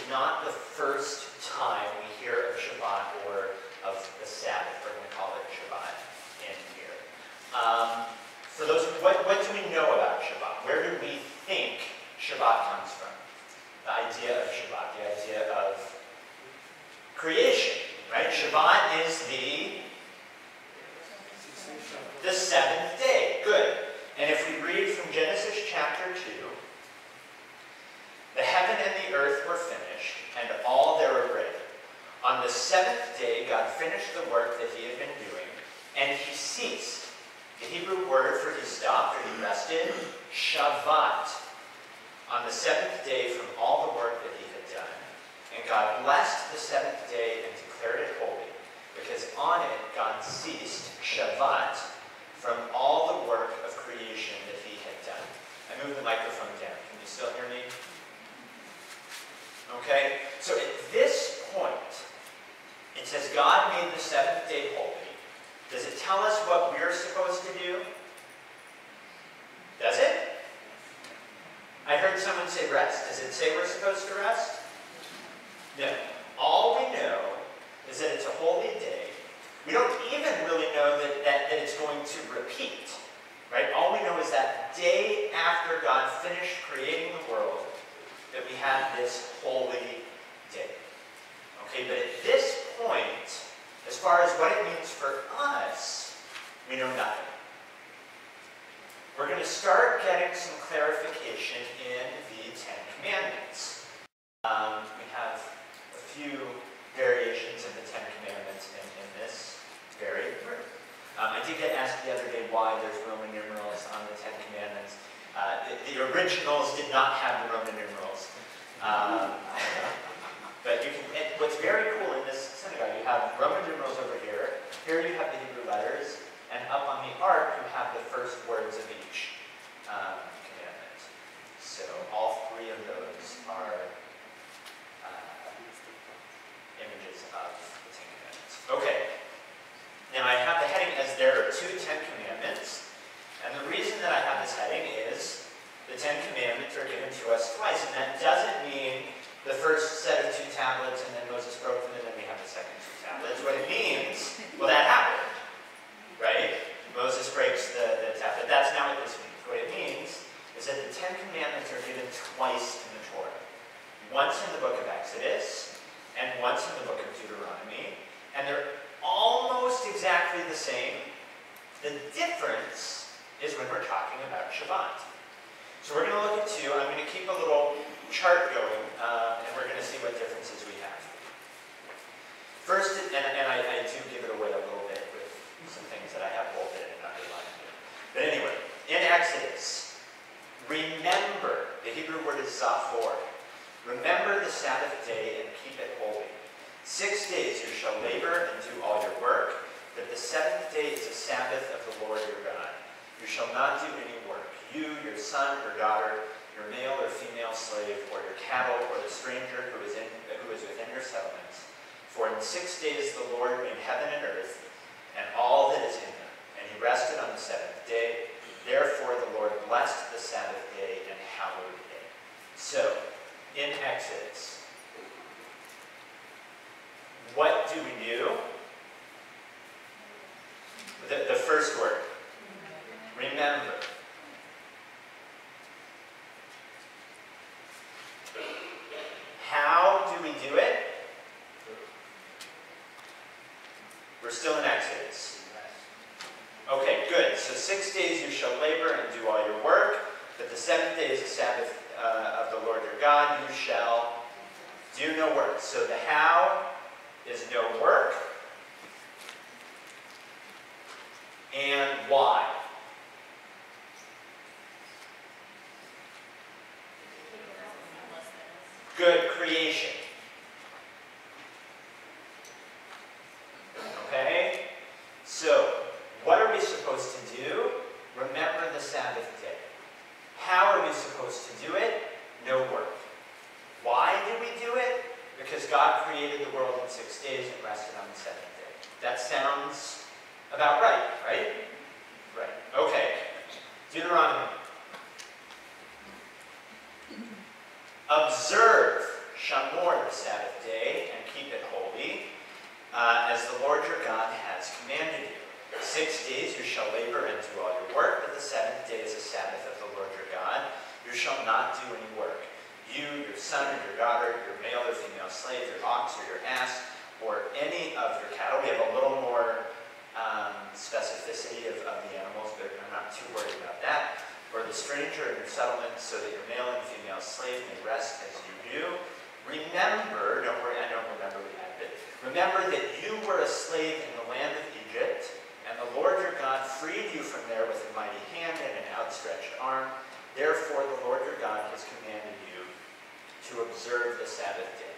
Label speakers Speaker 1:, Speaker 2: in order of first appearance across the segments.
Speaker 1: not the first time we hear of Shabbat or of the Sabbath. We're going to call it Shabbat in here. For those, what do we know about Shabbat? Where do we think Shabbat comes from? The idea of Shabbat, the idea of creation, right? Shabbat is the seventh day. Good. And if we read from Genesis chapter 2, the heaven and the earth were finished, and all their array. On the seventh day, God finished the work that he had been doing, and he ceased. The Hebrew word for he stopped or he rested, Shabbat, on the seventh day from all the work that he had done. And God blessed the seventh day and declared it holy, because on it God ceased, Shabbat, from all the work of creation that he had done. I moved the microphone down. Can you still hear me? Okay? So at this point, it says God made the seventh day holy. Does it tell us what we're supposed to do? Does it? I heard someone say rest. Does it say we're supposed to rest? No. All we know is that it's a holy day. We don't even really know that it's going to repeat. Right? All we know is that day after God finished creating the world, that we have this holy day. Okay, but at this point, as far as what it means for us, we know nothing. We're going to start getting some clarification in the Ten Commandments. We have a few variations of the Ten Commandments in this very room. I did get asked the other day why there's Roman numerals on the Ten Commandments. The originals did not have the Roman numerals. But you can, what's very cool in this synagogue, you have Roman numerals over here. Here you have the Hebrew letters. And up on the ark, you have the first words of each commandment. So all three of those are images of the Ten Commandments. Okay. Now I have the heading as there are two Ten Commandments. And the reason that I have this heading is the Ten Commandments are given to us twice. And that doesn't mean the first set of 2 tablets and then Moses broke them and then we have the second 2 tablets. What it means, well, that happened. Right? Moses breaks the tablet. That's not what this means. What it means is that the Ten Commandments are given twice in the Torah. Once in the book of Exodus, and once in the book of Deuteronomy. And they're almost exactly the same. The difference is when we're talking about Shabbat. So we're going to look at 2. I'm going to keep a little chart going, and we're going to see what differences we have. First, and I do give it away a little bit with some things that I have bolded and underlined here. But anyway, in Exodus, remember, the Hebrew word is zaphor. Remember the Sabbath day and keep it holy. 6 days you shall labor and do all your work, but the 7th day is a Sabbath of the Lord your God. You shall not do any work, you, your son or daughter, your male or female slave, or your cattle, or the stranger who is within your settlements. For in 6 days the Lord made heaven and earth, and all that is in them, and he rested on the 7th day. Therefore the Lord blessed the Sabbath day and hallowed it. So, in Exodus, what do we do? The first word, remember. How do we do it? We're still in Exodus. Okay, good. So 6 days you shall labor and do all your work, but the 7th day is the Sabbath of the Lord your God. You shall do no work. So the how is no work. And why? Good, creation. Okay? So, what are we supposed to do? Remember the Sabbath day. How are we supposed to do it? No work. Why do we do it? Because God created the world in 6 days and rested on the 7th day. That sounds about right, right? Right. Okay. Deuteronomy. Observe, shamor, your son or your daughter, your male or female slave, your ox or your ass, or any of your cattle. We have a little more specificity of the animals, but I'm not too worried about that. Or the stranger in your settlement, so that your male and female slave may rest as you do. Remember, don't worry, I don't remember we had it. Remember that you were a slave in the land of Egypt, and the Lord your God freed you from there with a mighty hand and an outstretched arm. Therefore, the Lord your God has commanded you to observe the Sabbath day.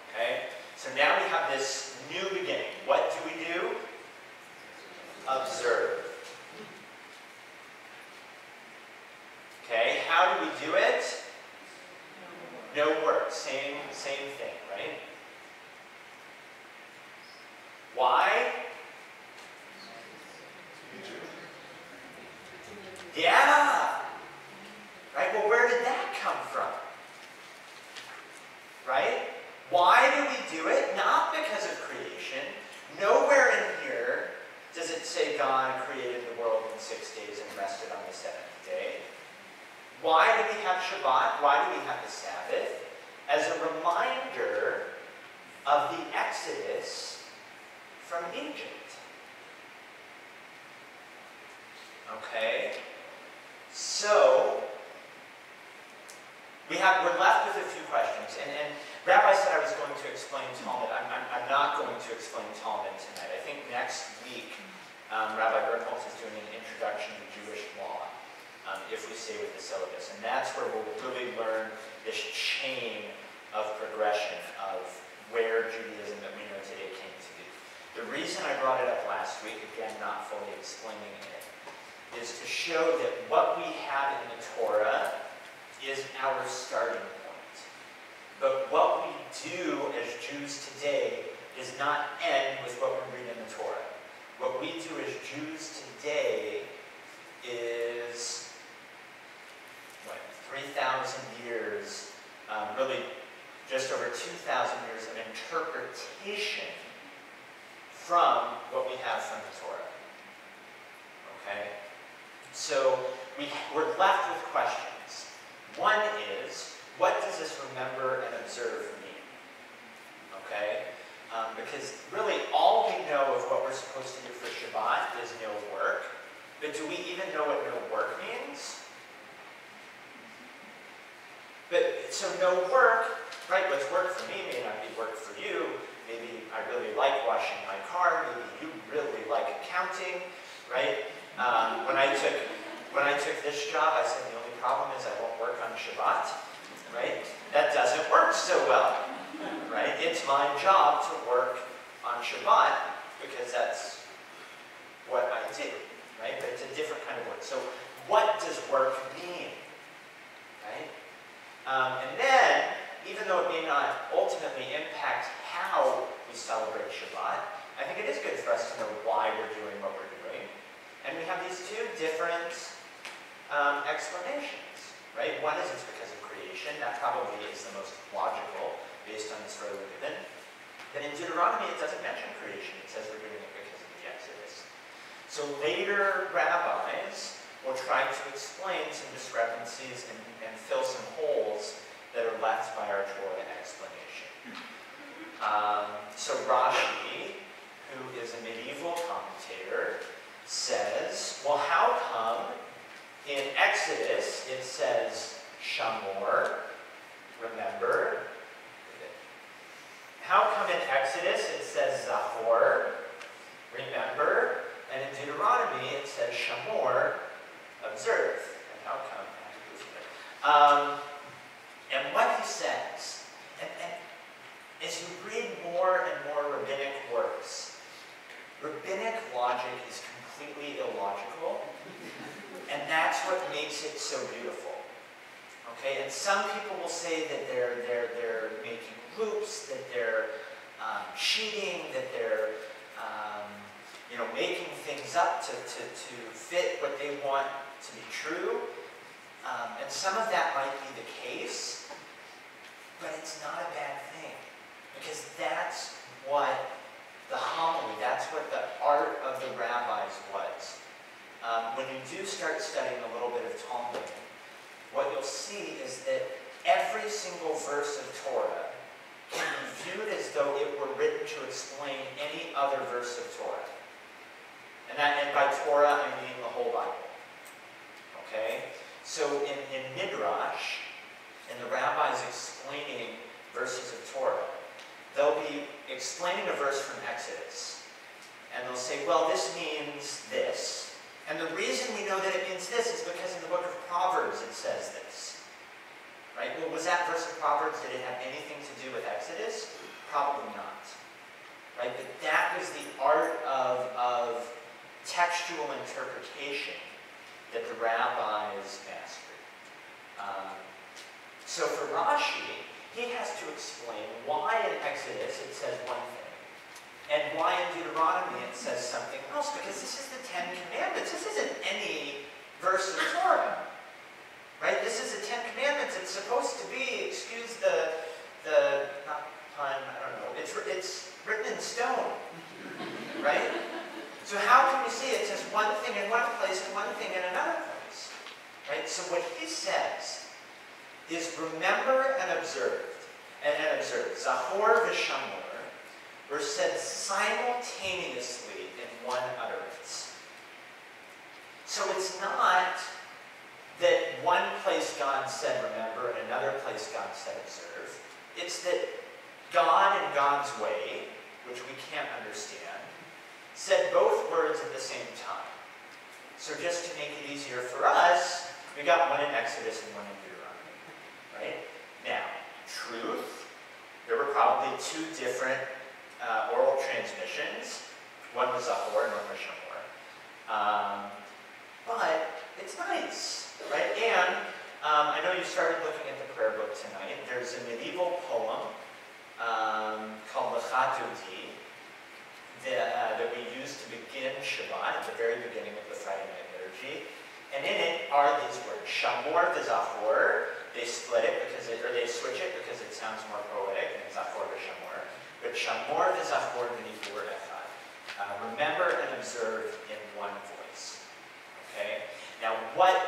Speaker 1: Okay? So now we have this new beginning. What do we do? Observe. Okay, how do we do it? No work. Same thing, right? Why? Yeah! Right? Well, where did that come from? Right? Why do we do it? Not because of creation. Nowhere in here does it say God created the world in 6 days and rested on the seventh day. Why do we have Shabbat? Why do we have the Sabbath? As a reminder of the Exodus from Egypt. Okay? So, we're left with a few questions. And Rabbi said I was going to explain Talmud. I'm not going to explain Talmud tonight. I think next week, Rabbi Bernholtz is doing an introduction to Jewish law. If we stay with the syllabus. And that's where we'll really learn this chain of progression of where Judaism that we know today came to be. The reason I brought it up last week, again, not fully explaining it, is to show that what we have in the Torah is our starting point. But what we do as Jews today does not end with what we read in the Torah. What we do as Jews today is 3,000 years, really just over 2,000 years of interpretation from what we have from the Torah. Okay? So we're left with questions. One is, what does this remember and observe mean? Okay? Because really all we know of what we're supposed to do for Shabbat is no work. But do we even know what no work means? But, so no work, right? What's work for me may not be work for you. Maybe I really like washing my car. Maybe you really like accounting, right? When I took this job, I said the only problem is I won't work on Shabbat, right? That doesn't work so well, right? It's my job to work on Shabbat because that's what I do, right? But it's a different kind of work. So what does work mean, right? And then, even though it may not ultimately impact how we celebrate Shabbat, I think it is good for us to know why we're doing what we're doing. And we have these two different explanations, right? One is it's because of creation. That probably is the most logical based on the story we're given. But in Deuteronomy, it doesn't mention creation. It says we're doing it because of the Exodus. So later rabbis will try to explain some discrepancies and fill some holes that are left by our Torah explanation. So Rashi, who is a medieval commentator, says, well, how come in Exodus it says Shamor, remember? How come in Exodus it says Zachor, remember? And in Deuteronomy it says Shamor, observe. And how come? And what he says, and as you read more and more rabbinic works, rabbinic logic is completely illogical, and that's what makes it so beautiful. Okay, and some people will say that they're making loops, that they're cheating, that they're making things up to fit what they want to be true. And some of that might be the case, but it's not a bad thing. Because that's what the homily, that's what the art of the rabbis was. When you do start studying a little bit of Talmud, what you'll see is that every single verse of Torah can be viewed as though it were written to explain any other verse of Torah. And by Torah, I mean the whole Bible. Okay? So in Midrash, and the rabbis explaining verses of Torah, they'll be explaining a verse from Exodus. And they'll say, well, this means this. And the reason we know that it means this is because in the book of Proverbs it says this. Right? Well, was that verse of Proverbs, did it have anything to do with Exodus? Probably not. Right? But that was the art of textual interpretation that the rabbis mastered. So for Rashi, he has to explain why in Exodus it says one thing, and why in Deuteronomy it says something else, because this is the Ten Commandments. This isn't any verse of Torah. Right? This is the Ten Commandments. It's supposed to be, excuse the not pun, I don't know, it's written in stone. Right? So how can we see it says one thing in one place and one thing in another place? Right? So what he says is remember and observe. And observe. Zachor v'shamor were said simultaneously in one utterance. So it's not that one place God said remember and another place God said observe. It's that God in God's way, which we can't understand, said both words at the same time. So just to make it easier for us, we got one in Exodus and one in Deuteronomy. Right? Now, truth, there were probably two different oral transmissions. One was Zachor and one was Shamor. But it's nice, right? And I know you started looking at the prayer book tonight. There's a medieval poem called L'Chatoti that we use to begin Shabbat, at the very beginning of the Friday night liturgy. And in it are these words, Shamor v'Zachor. They split it or they switch it because it sounds more poetic, and it's Zachor v'Shamor. But Shamor v'Zachor b'nifur echad. Remember and observe in one voice. Okay? Now, what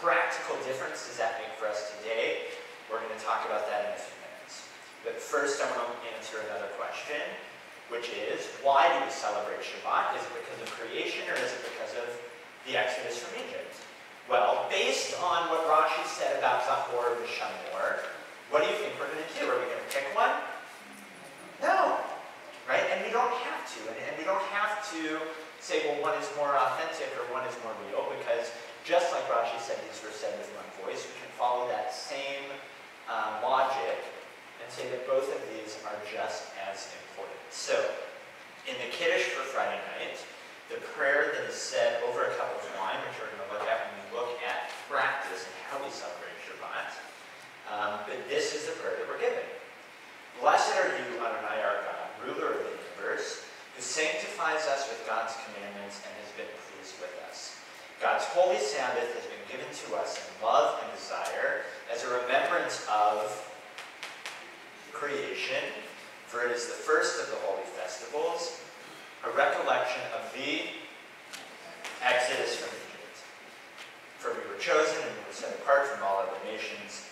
Speaker 1: practical difference does that make for us today? We're going to talk about that in a few minutes. But first, I want to answer another question, which is, why do we celebrate Shabbat? Is it because of creation, or is it because of the Exodus from Egypt? Well, based on what Rashi said about Zachor v'Shamor, what do you think we're going to do? Are we going to pick one? No. Right? And we don't have to. And we don't have to say, well, one is more authentic or one is more real, because just like Rashi said, these were said with one voice, we can follow that same logic and say that both of these are just as important. So, in the Kiddush for Friday night, the prayer that is said over a cup of wine, which we're going to look at when we look at practice and how we celebrate Shabbat, but this is the prayer that we're given. Blessed are you, Adonai our God, ruler of the universe, who sanctifies us with God's commandments and has been pleased with us. God's holy Sabbath has been given to us in love and desire as a remembrance of creation, for it is the first of the holy festivals, a recollection of the Exodus from Egypt. For we were chosen and we were set apart from all other nations.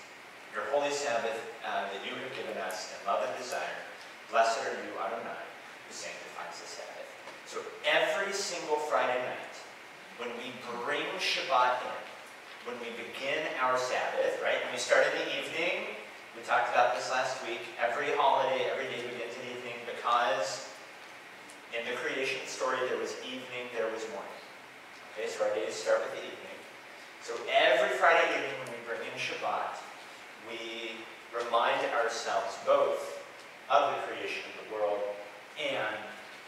Speaker 1: Your holy Sabbath that you have given us in love and desire, blessed are you, Adonai, who sanctifies the Sabbath. So every single Friday night, when we bring Shabbat in, when we begin our Sabbath, right, when we start in the evening, we talked about this last week, every holiday, every day we get to the evening, because in the creation story there was evening, there was morning. Okay, so our days start with the evening. So every Friday evening when we bring in Shabbat, we remind ourselves both of the creation of the world and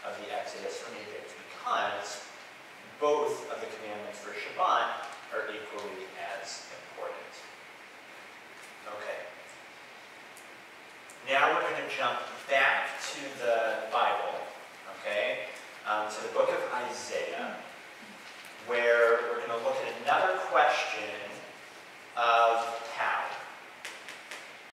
Speaker 1: of the Exodus from Egypt, because both of the commandments for Shabbat are equally as important. Okay. Now we're going to jump back to the Bible, okay, to the book of Isaiah, where we're going to look at another question of